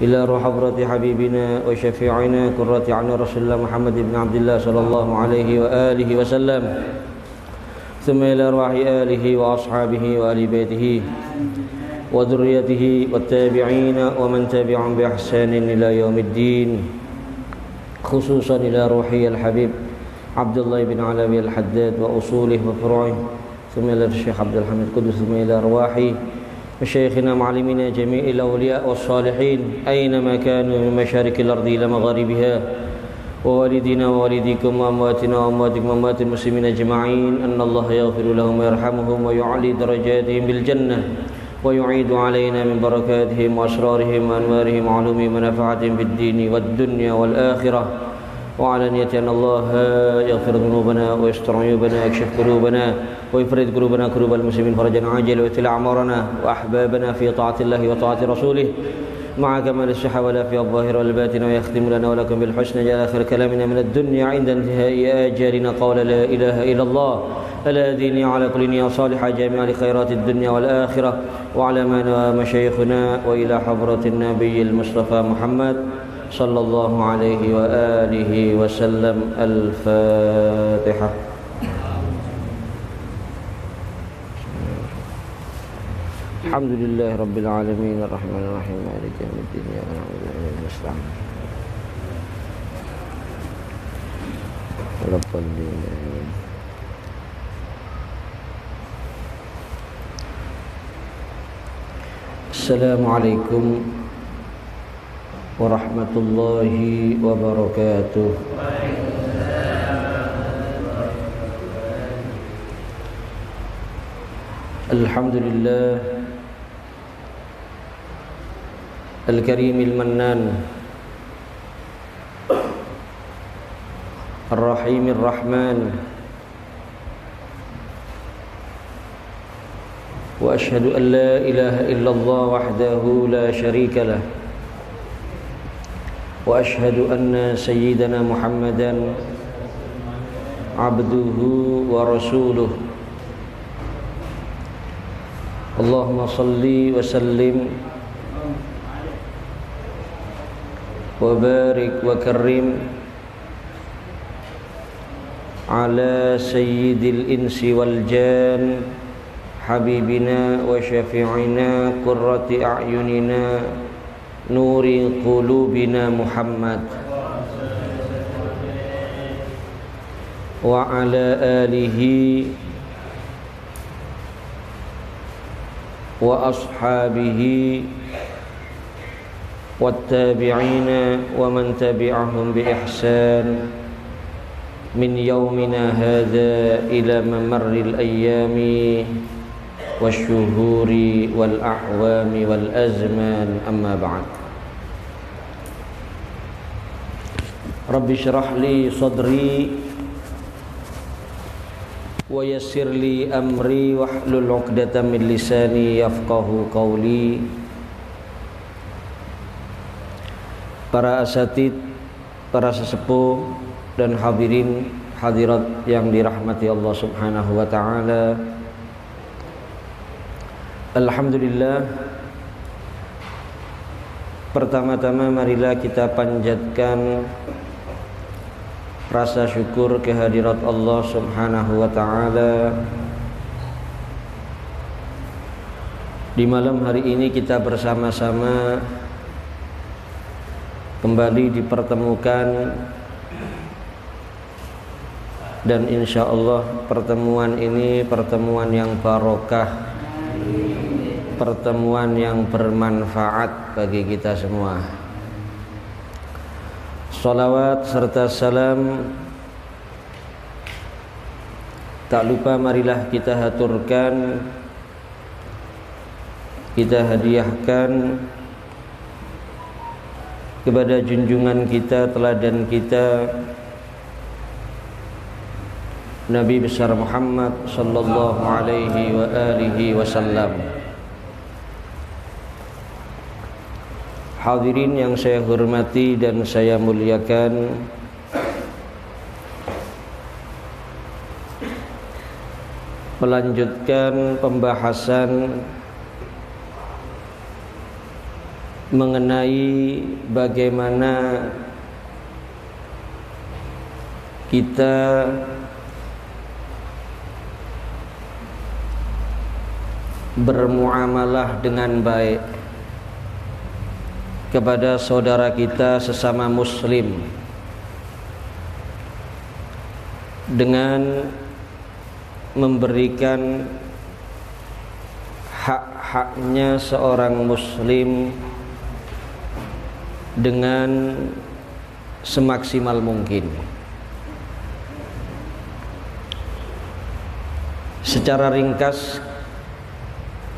إلى روح حضرة حبيبنا وشفيعنا قرة عين رسول الله محمد بن عبد الله صلى الله عليه وآله وسلم، ثم إلى أرواح آله وأصحابه وآل بيته وذريته والتابعين ومن تبعهم بإحسان إلى يوم الدين، خصوصا إلى روحي الحبيب عبد الله بن علوي الحداد وأصوله وفروعه، ثم إلى الشيخ عبد الحميد القدس، ثم إلى أرواح مشايخنا معلمينا جميع الأولياء والصالحين أينما كانوا من مشارق الأرض إلى مغاربها، ووالدينا ووالديكم وأمواتنا وأمواتكم وأموات المسلمين أجمعين، أن الله يغفر لهم ويرحمهم ويعلي درجاتهم بالجنة، ويعيد علينا من بركاتهم وأسرارهم وأنوارهم وعلومهم ونفعاتهم في الدين والدنيا والآخرة، وعلى نية أن الله يغفر ذنوبنا ويستر عيوبنا ويكشف قلوبنا ويفرد قلوب المسلمين فرجا عاجلا ويتل أعمارنا وأحبابنا في طاعة الله وطاعة رسوله مع كمال الصحة والعافية الظاهرة والباطنة، ويختم لنا ولكم بالحسنى جعل آخر كلامنا من الدنيا عند انتهاء آجالنا قول لا إله إلا الله، ألا ديني على كل نية صالحة جامعة لخيرات الدنيا والآخرة، وعلى ما نوى مشايخنا وإلى حضرة النبي المصطفى محمد صلى الله عليه وآله وسلم. الفاتحة. الحمد لله رب العالمين الرحمن الرحيم مالك يوم الدين إياك نعبد وإياك نستعين ولا الضالين. السلام عليكم ورحمة الله وبركاته. الحمد لله الكريم المنان الرحيم الرحمن، وأشهد أن لا إله إلا الله وحده لا شريك له، وأشهد أن سيدنا محمدا عبده ورسوله. اللهم صل وسلم وبارك وكرم على سيد الإنس والجان حبيبنا وشفيعنا قرة أعيننا نور قلوبنا محمد، وعلى آله وأصحابه والتابعين ومن تبعهم بإحسان من يومنا هذا إلى ممر الأيام والشهور والأعوام والأزمان، أما بعد. رب اشرح لي صدري ويسر لي أمري واحلل عقدة من لساني يفقه قولي. Para asatid, para sesepuh dan hadirin hadirat yang dirahmati Allah Subhanahu wa taala. Alhamdulillah, pertama-tama marilah kita panjatkan rasa syukur kehadirat Allah Subhanahu wa taala. Di malam hari ini kita bersama-sama kembali dipertemukan, dan insya Allah pertemuan ini pertemuan yang barokah, pertemuan yang bermanfaat bagi kita semua. Salawat serta salam tak lupa marilah kita haturkan, kita hadiahkan kepada junjungan kita, teladan kita, Nabi besar Muhammad sallallahu alaihi wa alihi wasallam. Hadirin yang saya hormati dan saya muliakan, melanjutkan pembahasan mengenai bagaimana kita bermuamalah dengan baik kepada saudara kita sesama muslim dengan memberikan hak-haknya seorang muslim dengan semaksimal mungkin. Secara ringkas,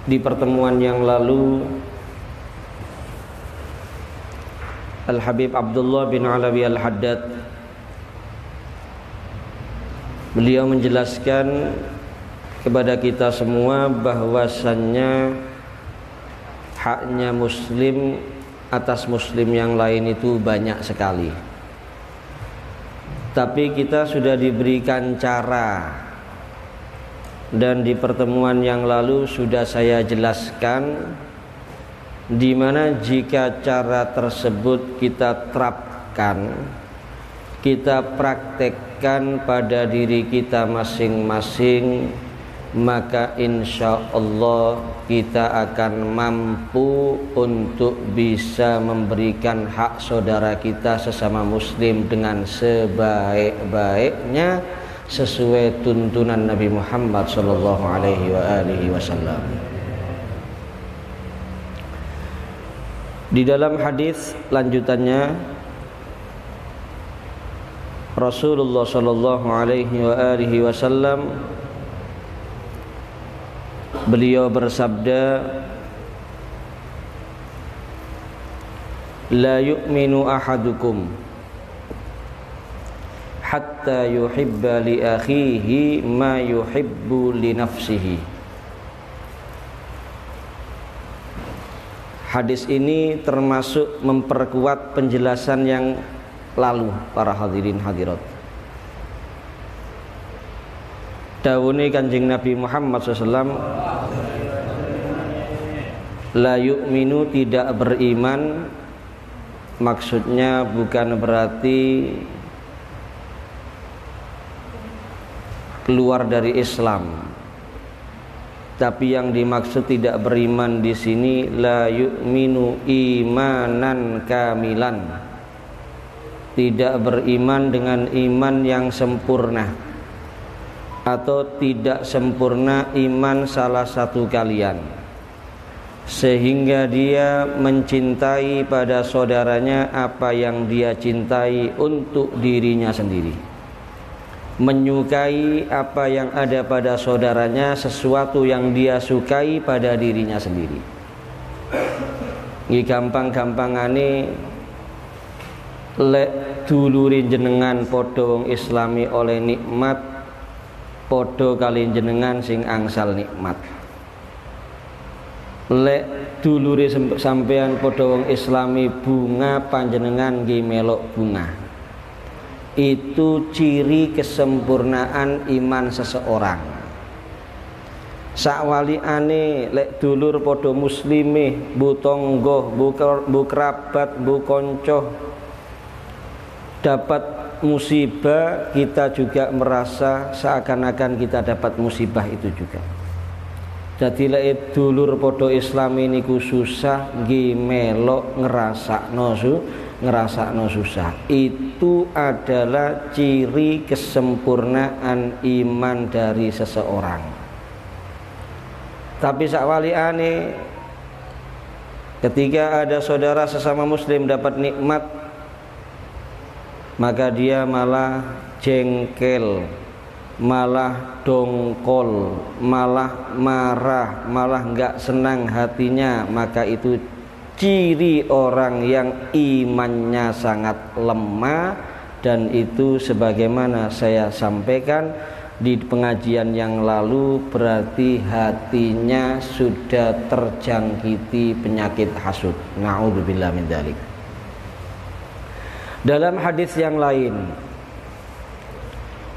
di pertemuan yang lalu Al-Habib Abdullah bin Alawi Al-Haddad beliau menjelaskan kepada kita semua bahwasannya haknya muslim atas muslim yang lain itu banyak sekali. Tapi kita sudah diberikan cara, dan di pertemuan yang lalu sudah saya jelaskan di mana jika cara tersebut kita terapkan, kita praktekkan pada diri kita masing-masing, maka insya Allah kita akan mampu untuk bisa memberikan hak saudara kita sesama muslim dengan sebaik-baiknya sesuai tuntunan Nabi Muhammad sallallahu alaihi wasallam. Di dalam hadis lanjutannya Rasulullah sallallahu alaihi wasallam beliau bersabda, la yu'minu ahadukum hatta yuhibba li akhihi ma yuhibbu li nafsihi. Hadis ini termasuk memperkuat penjelasan yang lalu para hadirin hadirat. Dawuhne Kanjeng Nabi Muhammad SAW, la yu'minu, tidak beriman, maksudnya bukan berarti keluar dari Islam, tapi yang dimaksud tidak beriman di sini la yu'minu imanan kamilan, tidak beriman dengan iman yang sempurna, atau tidak sempurna iman salah satu kalian sehingga dia mencintai pada saudaranya apa yang dia cintai untuk dirinya sendiri, menyukai apa yang ada pada saudaranya sesuatu yang dia sukai pada dirinya sendiri. Ini gampang-gampangane lek dulure jenengan padha wong islami oleh nikmat, padha kali jenengan sing angsal nikmat. Lek dulure sampean padha wong islami bunga, panjenengan nggih melok bunga. Itu ciri kesempurnaan iman seseorang. Sakwaliane lek dulur padha muslime, bu tangga, bu kerabat, bu kanca dapat musibah, kita juga merasa seakan-akan kita dapat musibah itu juga. Jadi lek dulur padha Islam niku susah nggih melok ngerasakno susah. Itu adalah ciri kesempurnaan iman dari seseorang. Tapi sakwaliane ketika ada saudara sesama muslim dapat nikmat, maka dia malah jengkel, malah dongkol, malah marah, malah enggak senang hatinya, maka itu ciri orang yang imannya sangat lemah. Dan itu sebagaimana saya sampaikan di pengajian yang lalu, berarti hatinya sudah terjangkiti penyakit hasud. Na'udzubillah min dzalik. Dalam hadis yang lain,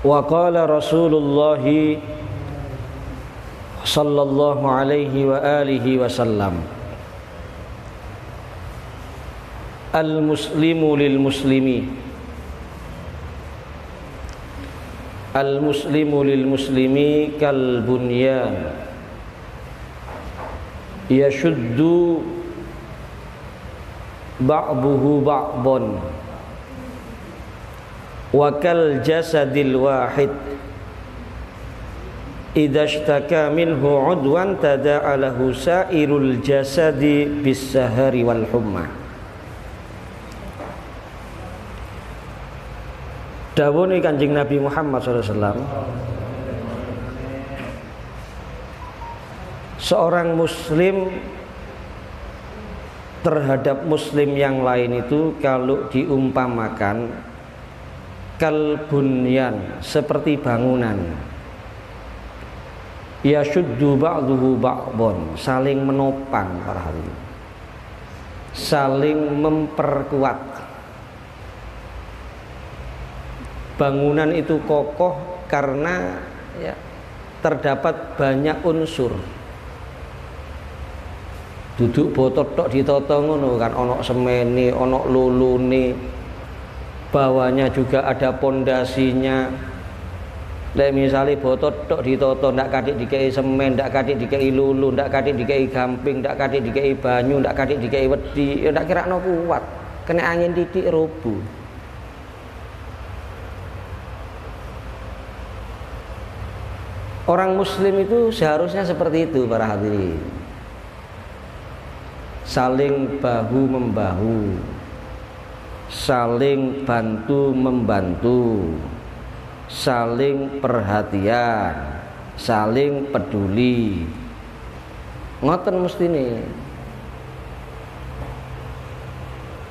wa qala Rasulullah sallallahu alaihi wa alihi wasallam, al-muslimu lil muslimi. Al-muslimu lil muslimi kal bunyan yashuddu ba'duhu ba'dhan wa kal jasadil wahid idza ishtaka minhu udwan tada'a lahu sa'irul jasadi bis sahari wal humma. Dawuhe Kanjeng Nabi Muhammad SAW, seorang muslim terhadap muslim yang lain itu kalau diumpamakan kal bunyan, seperti bangunan, yashuddu ba'duhu ba'dhan, saling menopang para hadirin, saling memperkuat. Bangunan itu kokoh karena ya, terdapat banyak unsur. Duduk botot tok ditata ngono kan, ono semene, ono lulune, bawahnya juga ada pondasinya. Lek misale botot tok ditata ndak kathik dikei semen, ndak kathik dikei lulu, ndak kathik dikei gamping, ndak kathik dikei banyu, ndak kathik dikei wedi, ya ndak kirakno kuat. Kena angin titik robo. Orang muslim itu seharusnya seperti itu para hadirin. Saling bahu membahu, saling bantu membantu, saling perhatian, saling peduli. Ngoten mestine.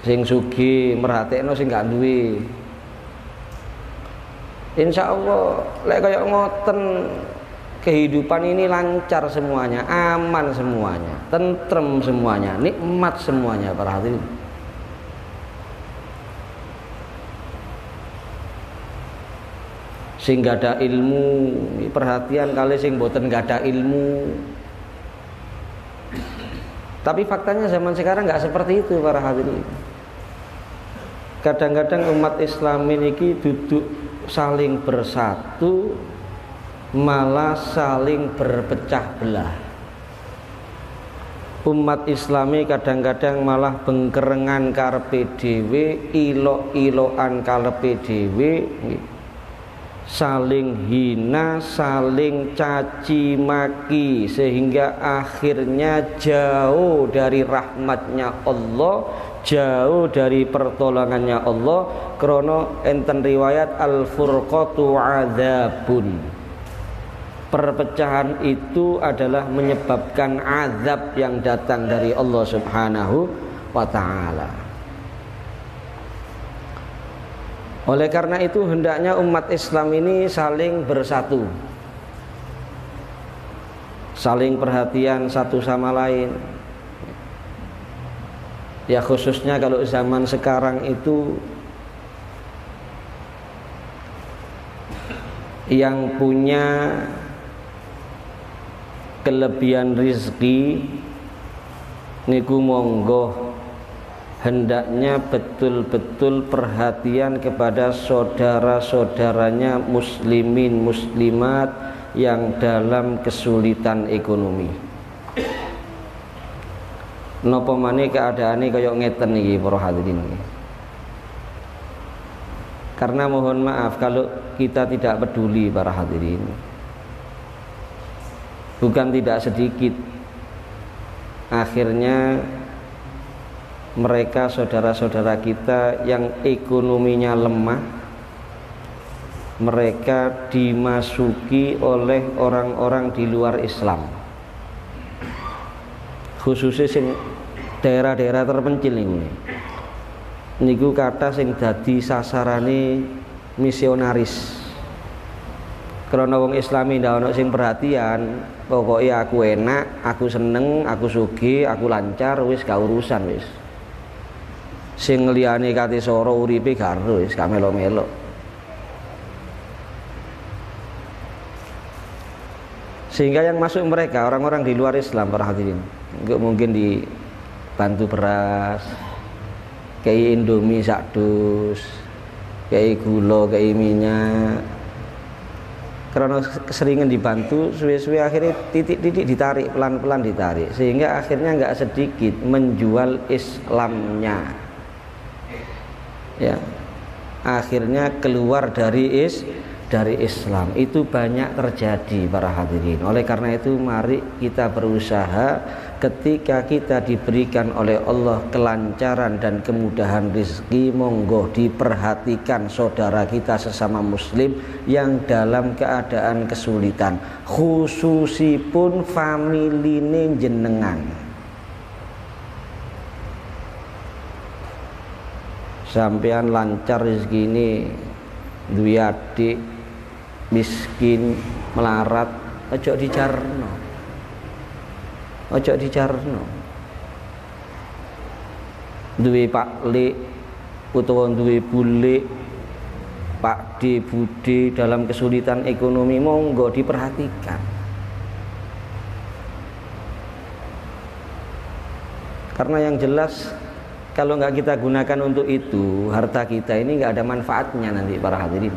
Sing sugih merhatekno sing gak duwe. Insyaallah lek kaya ngoten kehidupan ini lancar semuanya, aman semuanya, tentrem semuanya, nikmat semuanya para hadirin. Sing gak ada ilmu, perhatian kali sing boten gak ada ilmu. Tapi faktanya zaman sekarang gak seperti itu para hadirin. Kadang-kadang umat Islam ini duduk saling bersatu, malah saling berpecah belah. Umat Islami kadang-kadang malah bengkerengan karepe dhewe, ilok-ilokan karepe dhewe, saling hina, saling caci maki, sehingga akhirnya jauh dari rahmatnya Allah, jauh dari pertolongannya Allah. Krono enten riwayat al-furqatu adzabun. Perpecahan itu adalah menyebabkan azab yang datang dari Allah Subhanahu wa ta'ala. Oleh karena itu hendaknya umat Islam ini saling bersatu, saling perhatian satu sama lain. Ya khususnya kalau zaman sekarang itu yang punya kelebihan rizki niku monggo hendaknya betul-betul perhatian kepada saudara-saudaranya muslimin muslimat yang dalam kesulitan ekonomi. Napa maneh keadaane kaya ngeten iki para hadirin. Karena mohon maaf kalau kita tidak peduli para hadirin. Bukan tidak sedikit, akhirnya mereka saudara-saudara kita yang ekonominya lemah, mereka dimasuki oleh orang-orang di luar Islam, khususnya sing daerah-daerah terpencil ini. Niku kata sing dadi sasarane misionaris. Karena wong Islami ndak ono sing perhatian, pokoknya aku enak, aku seneng, aku sugih, aku lancar, wis gak urusan wis. Sing liyane kate soro uripe gak ero wis, gak melo-melo. Sehingga yang masuk mereka orang-orang di luar Islam para hadirin, mungkin dibantu beras, kei indomie sak dus, kei gula, kei minyak. Karena keseringan dibantu, suwe-suwe akhirnya titik-titik ditarik, pelan-pelan ditarik, sehingga akhirnya nggak sedikit menjual Islamnya, ya, akhirnya keluar dari Islam. Itu banyak terjadi para hadirin. Oleh karena itu mari kita berusaha ketika kita diberikan oleh Allah kelancaran dan kemudahan rezeki, monggo diperhatikan saudara kita sesama muslim yang dalam keadaan kesulitan, khususipun familine jenengan. Sampean lancar rezeki ini, duwe adik miskin melarat, ojo dicarno. Ojo dicarno. Duwe Pak Le utawa duwe bule, Pak D, Bude dalam kesulitan ekonomi, monggo diperhatikan. Karena yang jelas kalau nggak kita gunakan untuk itu, harta kita ini nggak ada manfaatnya nanti para hadirin.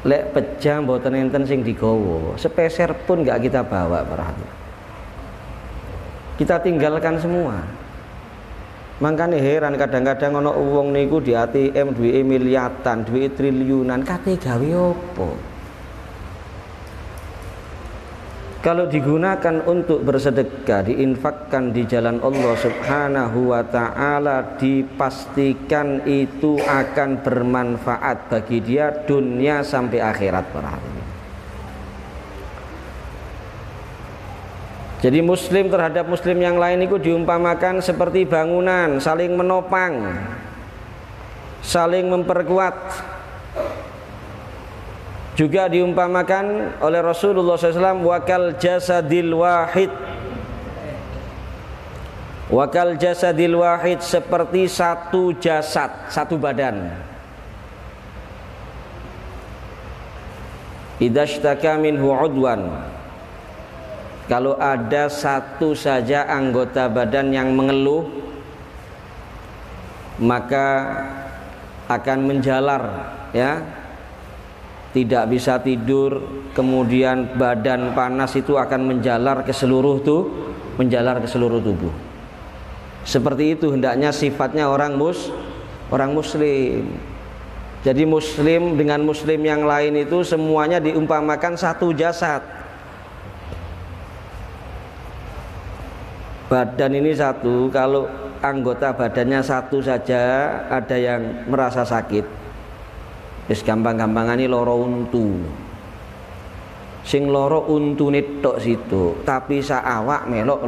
Lek pecah mboten enten sing digawa, sepeser pun nggak kita bawa para hadirin. Kita tinggalkan semua. Makanya heran kadang-kadang ono uang niku di ATM duwe miliatan, duwe triliunan, kate gawe opo? Kalau digunakan untuk bersedekah, diinfakkan di jalan Allah Subhanahu wa taala, dipastikan itu akan bermanfaat bagi dia dunia sampai akhirat para hadirin. Jadi muslim terhadap muslim yang lain itu diumpamakan seperti bangunan, saling menopang, saling memperkuat. Juga diumpamakan oleh Rasulullah SAW wakal jasadil wahid. Wakal jasadil wahid, seperti satu jasad, satu badan. Idashtaka minhu udwan, kalau ada satu saja anggota badan yang mengeluh, maka akan menjalar, ya, tidak bisa tidur, kemudian badan panas itu akan menjalar ke seluruh tubuh. Seperti itu hendaknya sifatnya orang muslim. Jadi muslim dengan muslim yang lain itu semuanya diumpamakan satu jasad. Badan ini satu, kalau anggota badannya satu saja ada yang merasa sakit, wis gampang-gampangane loro untu. Sing loro untune tok situ, tapi saawak melok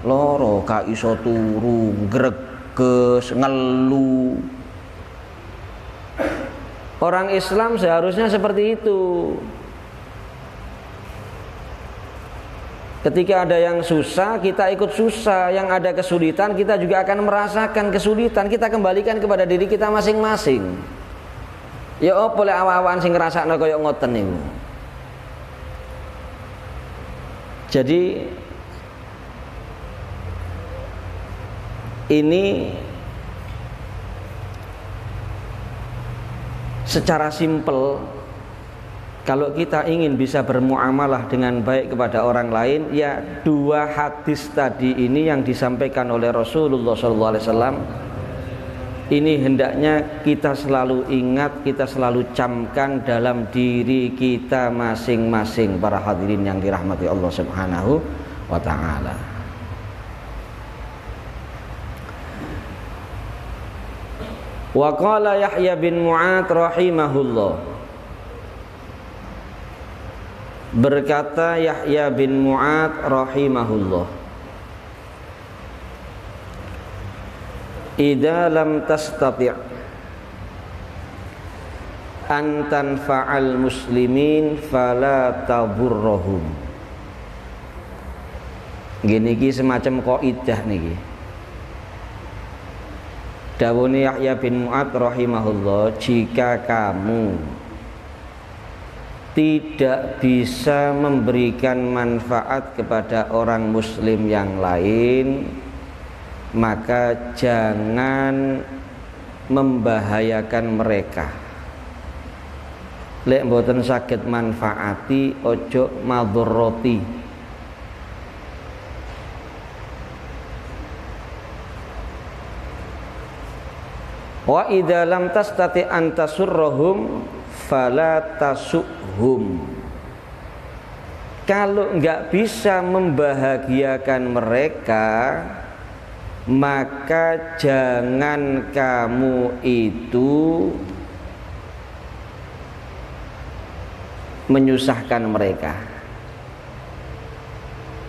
loro, gak iso turu, greges, ngelu. Orang Islam seharusnya seperti itu. Ketika ada yang susah, kita ikut susah. Yang ada kesulitan, kita juga akan merasakan kesulitan. Kita kembalikan kepada diri kita masing-masing. Ya opo lek awak-awakan sing ngrasakno kaya ngoten niku. Jadi ini secara simpel, kalau kita ingin bisa bermuamalah dengan baik kepada orang lain, ya dua hadis tadi ini yang disampaikan oleh Rasulullah SAW, ini hendaknya kita selalu ingat, kita selalu camkan dalam diri kita masing-masing para hadirin yang dirahmati Allah Subhanahu wa ta'ala. Wa qala Yahya bin Mu'ad rahimahullah, berkata Yahya bin Mu'ad rahimahullah, idza lam tastati' an tanfa'al muslimin fala taburruhum. Gini ki semacam kaidah niki. Dawuhne Yahya bin Mu'ad rahimahullah, jika kamu tidak bisa memberikan manfaat kepada orang muslim yang lain, maka jangan membahayakan mereka. Lek mboten saged manfaati, ojo madharrati. Wa idza lam tastati an tasurruhum fala tasuhum. Kalau enggak bisa membahagiakan mereka, maka jangan kamu itu menyusahkan mereka.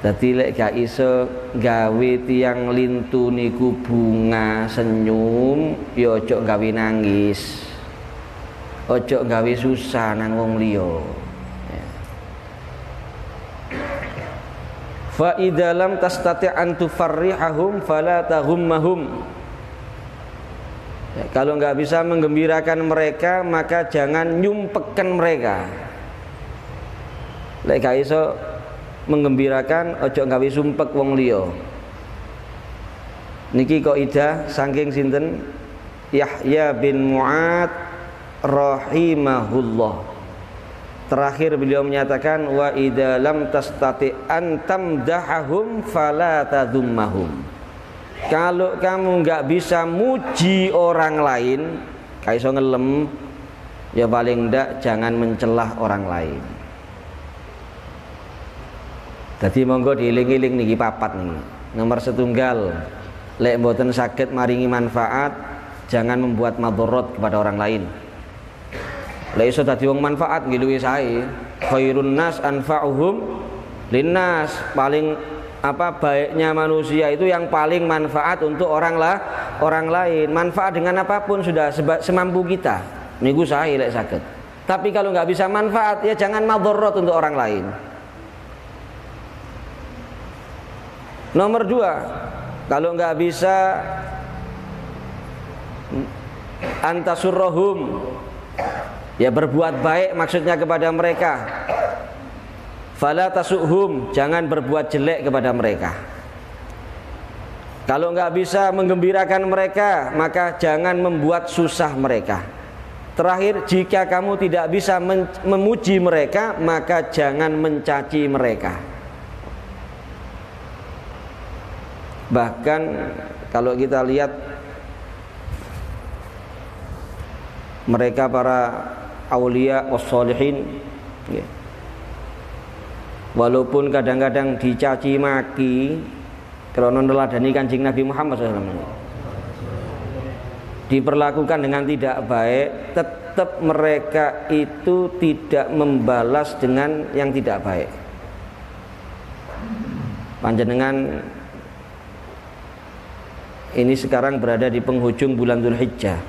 Dadi lek gak iso gawe tiyang lintu niku bunga senyum, ya ojo gawe nangis. Ojo gawe susah nang wong liya. Fa idza lam tastati' an tufarrihahum fala taghummahum. Kalau enggak bisa menggembirakan mereka, maka jangan nyumpekkan mereka. Lek gak iso menggembirakan, ojo gawe sumpek wong liya. Niki kaidah saking sinten? Yahya bin Mu'ad rahimahullah. Terakhir beliau menyatakan wa idza lam tastati an tamdahahum fala tadhummahum. Kalau kamu enggak bisa muji orang lain, gak iso ngelem, ya paling ndak jangan mencelah orang lain. Jadi monggo dieling-eling niki papat niki. Nomor setunggal, lek mboten saged maringi manfaat, jangan membuat madharat kepada orang lain. Lek iso dadi wong manfaat nggih luwih sae. Khairun nas anfa'uhum linnas. Paling baiknya manusia itu yang paling manfaat untuk orang lain. Manfaat dengan apapun sudah semampu kita. Niku sae lek saged. Tapi kalau nggak bisa manfaat, ya jangan madharat untuk orang lain. Nomor 2, kalau nggak bisa antasurrohum, ya berbuat baik maksudnya kepada mereka. Fala tasuhum, jangan berbuat jelek kepada mereka. Kalau nggak bisa menggembirakan mereka, maka jangan membuat susah mereka. Terakhir, jika kamu tidak bisa memuji mereka, maka jangan mencaci mereka. Bahkan kalau kita lihat mereka para aulia wassalihin, walaupun kadang-kadang dicaci maki karena neladani Kanjeng Nabi Muhammad SAW, diperlakukan dengan tidak baik, tetap mereka itu tidak membalas dengan yang tidak baik. Panjenengan ini sekarang berada di penghujung bulan Dzulhijjah.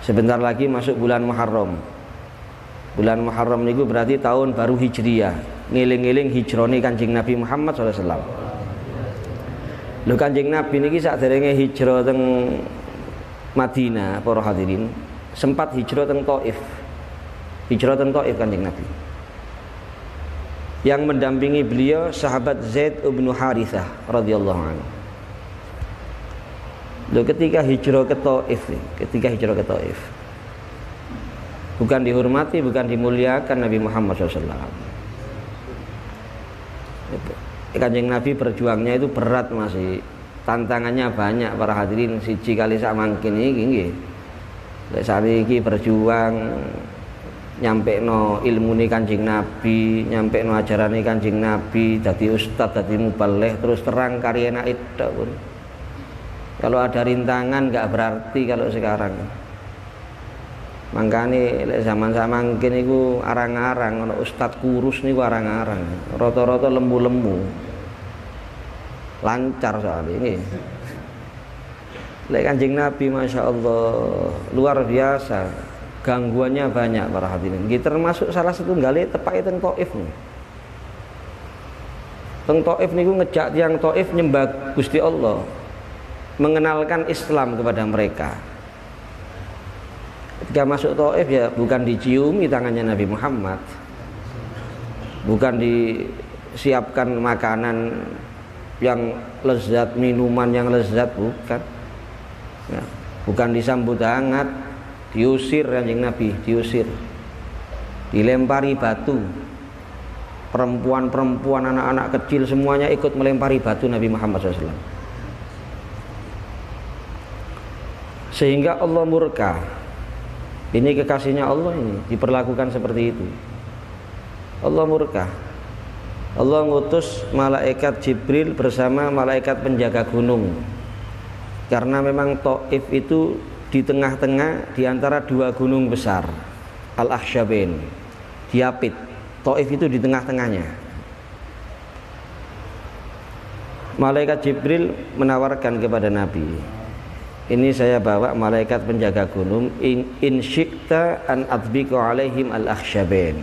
Sebentar lagi masuk bulan Muharram. Bulan Muharram niku berarti tahun baru Hijriyah. Ngiling-ngiling hijrone Kanjeng Nabi Muhammad SAW. Lho Kanjeng Nabi niki sakderenge hijrah teng Madinah, para hadirin, sempat hijrah teng Thaif. Hijrah teng Thaif Kanjeng Nabi. Yang mendampingi beliau sahabat Zaid bin Harithah radhiyallahu anhu. Loh, ketika hijrah ke Thaif, bukan dihormati, bukan dimuliakan Nabi Muhammad SAW. Kanjeng Nabi berjuangnya itu berat, masih tantangannya banyak para hadirin. Siji kali sak mangkin iki nggih. Lek sakniki berjuang nyampekno ilmune Kanjeng Nabi, nyampekno ajarane Kanjeng Nabi, dadi ustaz, dadi mubaligh, terus terang karyane tok pun. Kalau ada rintangan nggak berarti kalau sekarang. Makanya zaman mungkin itu arang-arang, ustadz kurus niku arang-arang, rata-rata lembu-lembu, lancar soalnya ini. Lek Kanjeng Nabi masya Allah luar biasa, gangguannya banyak para hadirin. Kita termasuk salah satu gale tepak teng Thaif nih. Teng Thaif niku ngejak tiang Thaif nyembah Gusti Allah, mengenalkan Islam kepada mereka. Ketika masuk Thaif ya bukan diciumi tangannya Nabi Muhammad, bukan disiapkan makanan yang lezat, minuman yang lezat, bukan. Ya, bukan disambut hangat, diusir Kanjeng Nabi, diusir, dilempari batu. Perempuan-perempuan, anak-anak kecil semuanya ikut melempari batu Nabi Muhammad SAW. Sehingga Allah murka. Ini kekasihnya Allah, ini diperlakukan seperti itu. Allah murka. Allah ngutus malaikat Jibril bersama malaikat penjaga gunung. Karena memang Taif itu di tengah-tengah di antara dua gunung besar, Al-Ahsyabain, Diapit. Taif itu di tengah-tengahnya. Malaikat Jibril menawarkan kepada Nabi, ini saya bawa malaikat penjaga gunung, in syi'ta an adbiqa alaihim al-akhsyabain.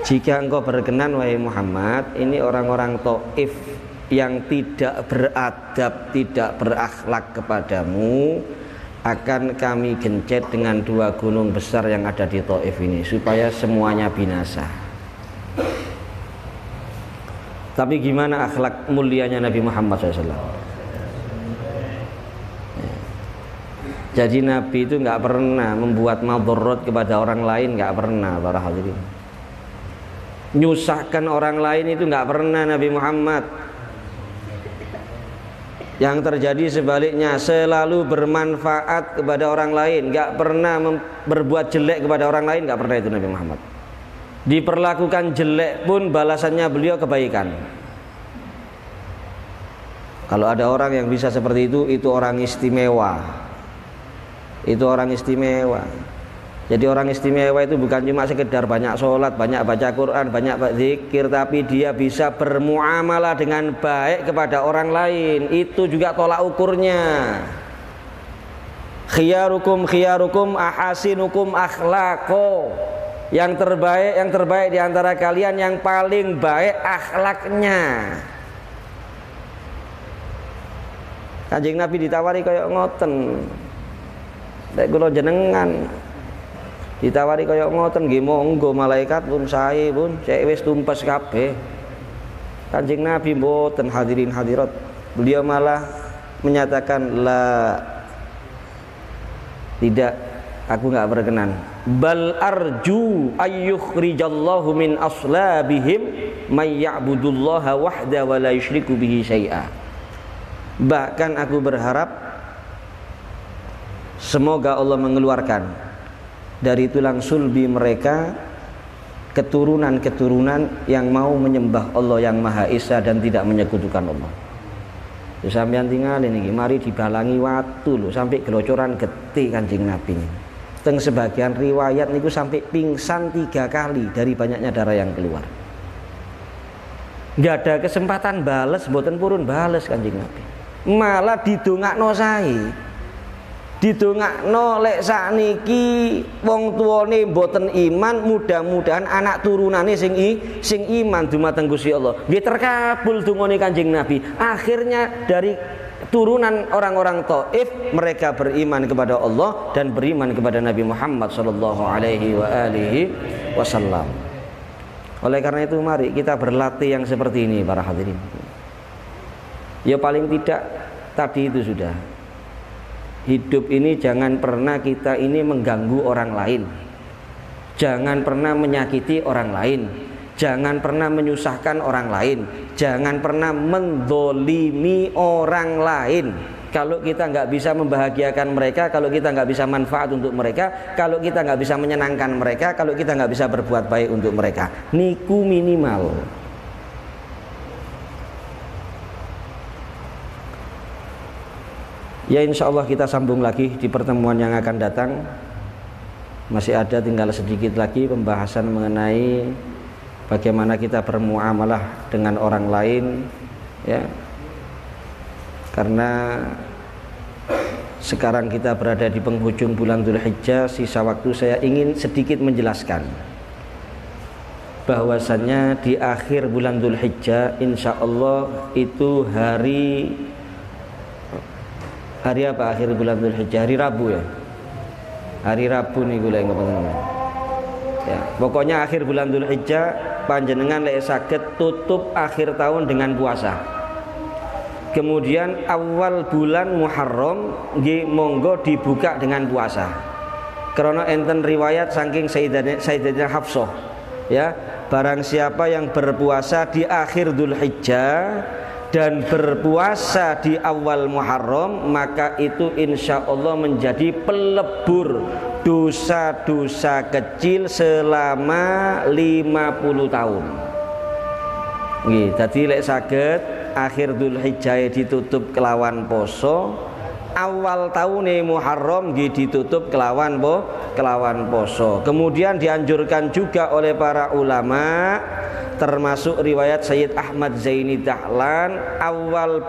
Jika engkau berkenan wahai Muhammad, ini orang-orang Taif yang tidak beradab, tidak berakhlak kepadamu, akan kami gencet dengan dua gunung besar yang ada di Taif ini supaya semuanya binasa. Tapi gimana akhlak mulianya Nabi Muhammad SAW? Jadi Nabi itu nggak pernah membuat madharat kepada orang lain, nggak pernah, para hadirin. Nyusahkan orang lain itu nggak pernah Nabi Muhammad. Yang terjadi sebaliknya, selalu bermanfaat kepada orang lain, nggak pernah berbuat jelek kepada orang lain, nggak pernah itu Nabi Muhammad. Diperlakukan jelek pun balasannya beliau kebaikan. Kalau ada orang yang bisa seperti itu orang istimewa. Itu orang istimewa. Jadi orang istimewa itu bukan cuma sekedar banyak sholat, banyak baca Quran, banyak zikir, tapi dia bisa bermuamalah dengan baik kepada orang lain. Itu juga tolak ukurnya. Khiyarukum khiyarukum ahasinukum akhlaqo. Yang terbaik di antara kalian yang paling baik akhlaknya. Kanjeng Nabi ditawari kayak ngoten. Nek kula jenengan ditawari kaya ngoten nggih monggo, malaikat pun sae pun cek wis tumpes kabeh. Kanjeng Nabi mboten, hadirin hadirat. Beliau malah menyatakan la, tidak, aku enggak berkenan. Bal arju ayyukhrijallahu min aslabihim may ya'budullaha wahda wa la yusyriku bihi syai'a. Bahkan aku berharap semoga Allah mengeluarkan dari tulang sulbi mereka keturunan-keturunan yang mau menyembah Allah yang Maha Esa dan tidak menyekutukan Allah. Sampeyan tinggal ini, mari dibalangi waktu lho sampai gelocoran getih Kanjeng Nabi. Teng sebagian riwayat niku sampai pingsan 3 kali dari banyaknya darah yang keluar. Nggak ada kesempatan bales, mboten purun bales Kanjeng Nabi. Malah didongakno sae. Didongakno lek sakniki wong tuane mboten iman, mudah-mudahan anak turunane sing iman dumateng Gusti Allah. Nggih terkabul dongane Kanjeng Nabi. Akhirnya dari turunan orang-orang Taif mereka beriman kepada Allah dan beriman kepada Nabi Muhammad sallallahu alaihi wasallam. Oleh karena itu mari kita berlatih yang seperti ini para hadirin. Ya paling tidak tadi itu sudah. Hidup ini jangan pernah kita ini mengganggu orang lain. Jangan pernah menyakiti orang lain. Jangan pernah menyusahkan orang lain. Jangan pernah mendolimi orang lain. Kalau kita nggak bisa membahagiakan mereka, kalau kita nggak bisa manfaat untuk mereka, kalau kita nggak bisa menyenangkan mereka, kalau kita nggak bisa berbuat baik untuk mereka, niku minimal. Ya insya Allah kita sambung lagi di pertemuan yang akan datang. Masih ada tinggal sedikit lagi pembahasan mengenai bagaimana kita bermuamalah dengan orang lain, ya. Karena sekarang kita berada di penghujung bulan Dzulhijjah, sisa waktu saya ingin sedikit menjelaskan bahwasannya di akhir bulan Dzulhijjah insya Allah itu hari apa akhir bulan Dzulhijjah? Hari Rabu ya. Hari Rabu nih gue lagi ya, pokoknya akhir bulan Dzulhijjah panjenengan lek saged tutup akhir tahun dengan puasa. Kemudian awal bulan Muharram nggih monggo dibuka dengan puasa. Karena enten riwayat saking Sayyidatina Hafsah, ya, barang siapa yang berpuasa di akhir Dzulhijjah dan berpuasa di awal Muharram, maka itu insya Allah menjadi pelebur dosa-dosa kecil selama 50 tahun. Nggih, dadi lek saged akhir Dzulhijjah ditutup kelawan poso, awal tahun Muharram ditutup kelawan poso. Kemudian dianjurkan juga oleh para ulama, termasuk riwayat Sayyid Ahmad Zaini Dahlan, awal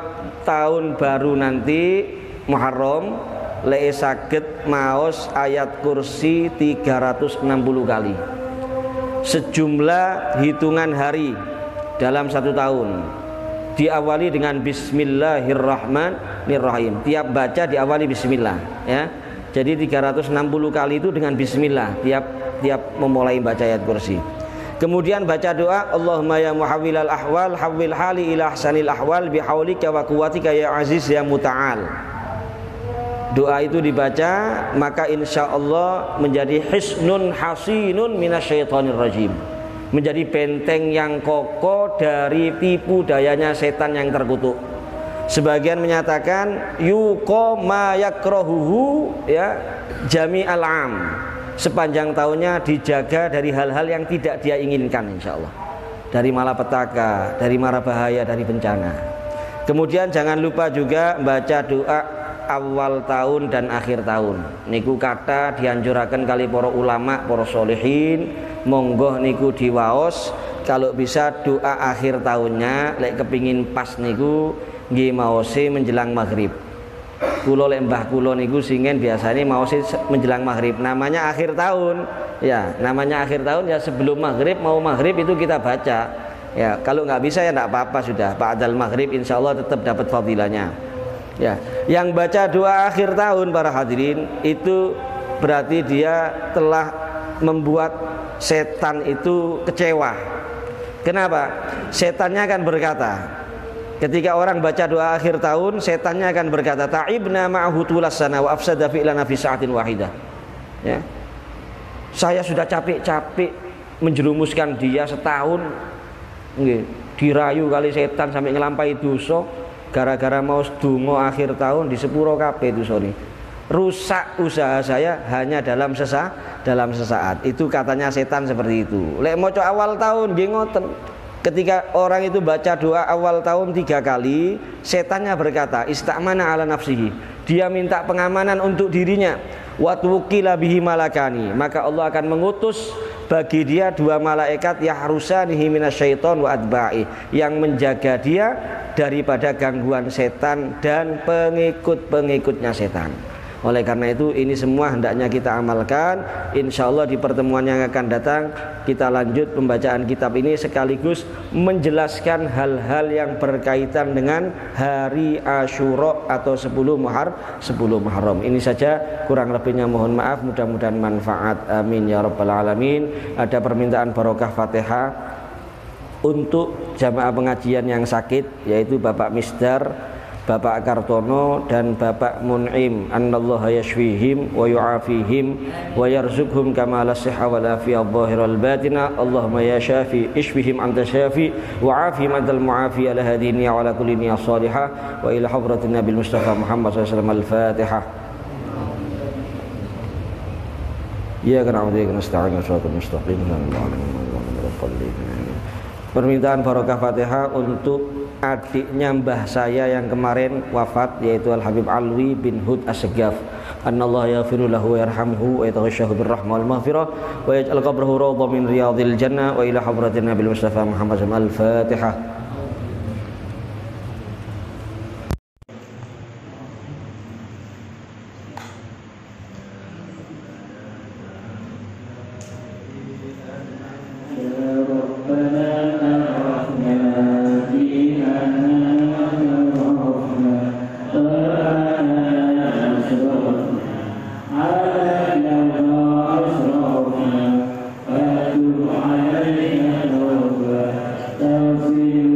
tahun baru nanti Muharram lek saged maos ayat kursi 360 kali. Sejumlah hitungan hari dalam satu tahun diawali dengan Bismillahirrahmanirrahim. Tiap baca diawali Bismillah, ya. Jadi 360 kali itu dengan Bismillah tiap memulai baca ayat kursi. Kemudian baca doa, Allahumma ya muhawwilal ahwal hawwil hali ila ahsanil ahwal bihaulika wa quwwatika ya aziz ya muta'al. Doa itu dibaca, maka insya Allah menjadi hisnun hasinun minasyaitonir rajim, menjadi benteng yang kokoh dari tipu dayanya setan yang terkutuk. Sebagian menyatakan yuqa ma yakrahuhu, ya, jami'al am, sepanjang tahunnya dijaga dari hal-hal yang tidak dia inginkan insya Allah, dari malapetaka, dari mara bahaya, dari bencana. Kemudian jangan lupa juga baca doa awal tahun dan akhir tahun. Niku kata dianjurakan kali para ulama, para solihin, monggo niku diwaos. Kalau bisa doa akhir tahunnya lek kepingin pas niku nggih maose menjelang maghrib. Kulo lek mbah kulo niku singen biasanya maose menjelang maghrib. Namanya akhir tahun, ya. Namanya akhir tahun ya sebelum maghrib, mau maghrib itu kita baca. Ya, kalau nggak bisa ya nggak apa-apa sudah. Ba'dal maghrib insya Allah tetap dapat fadilahnya. Ya, yang baca doa akhir tahun para hadirin itu berarti dia telah membuat setan itu kecewa. Kenapa? Setannya akan berkata, ketika orang baca doa akhir tahun, setannya akan berkata, ta'ibna ma'ahu tulasana wa afsada fi'lana fi sa'atin wahidah. Ya. Saya sudah capek-capek menjerumuskan dia setahun, nggih, dirayu kali setan sampai ngelampai dosa. Gara-gara mau dungo akhir tahun di sepuro kabeh itu sorry. Rusak usaha saya hanya dalam sesaat. Itu katanya setan seperti itu. Lek maca awal tahun nggih ngoten. Ketika orang itu baca doa awal tahun 3 kali, setannya berkata, istamana ala nafsihi. Dia minta pengamanan untuk dirinya. Wa tuqila bihi malakani. Maka Allah akan mengutus bagi dia 2 malaikat yahrusanihi minasyaiton wa adba'i, yang menjaga dia daripada gangguan setan dan pengikut-pengikutnya setan. Oleh karena itu ini semua hendaknya kita amalkan. Insya Allah di pertemuan yang akan datang kita lanjut pembacaan kitab ini sekaligus menjelaskan hal-hal yang berkaitan dengan hari Asyura atau 10 Muharram. Ini saja, kurang lebihnya mohon maaf, mudah-mudahan manfaat. Amin ya rabbal alamin. Ada permintaan barokah Fatihah untuk jamaah pengajian yang sakit, yaitu Bapak Misdar, Bapak Kartono dan Bapak Mun'im. Annallaha yashfihim wa yu'afihim wa yarzuqhum kamala sihha wal afiyah adh-dhahirah batina. Allahumma ya syafi ishfihim anta syafi wa afihim antal mu'afi ala hadhihi wa ala kulli niyyah salihah wa ila hadratin nabil mustafa Muhammad sallallahu alaihi wasallam. Al-Fatihah. Ya kana wa iyyaka nasta'in shiratal mustaqim. Permintaan barokah Fatihah untuk adiknya mbah saya yang kemarin wafat, yaitu Al Habib Alwi bin Hud As-Segaf. Anallahu yaghfiru lahu wa yarhamhu wa yataghashahu birrahmah wal maghfirah wa yaj'al qabrahu rawdhan min riyadil jannah wa ila hadratin nabil mustafa Muhammad sallallahu alaihi wasallam. Al-Fatihah. علينا توبة تغفر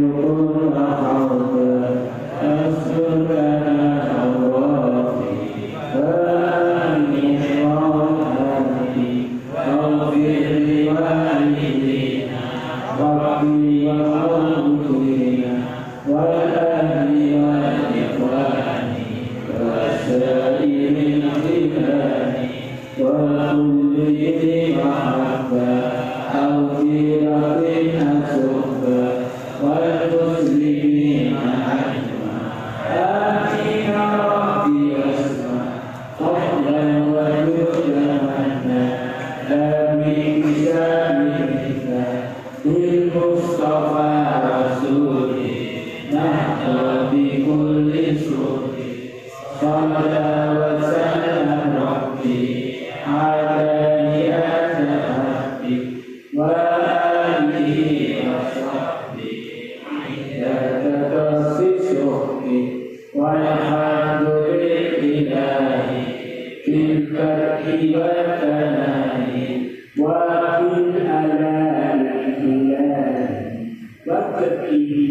وسلم ربي على آله وآله وصحبه عند تخصيصه والحمد لله في الفتح والثناء وفي الألاء والتكبير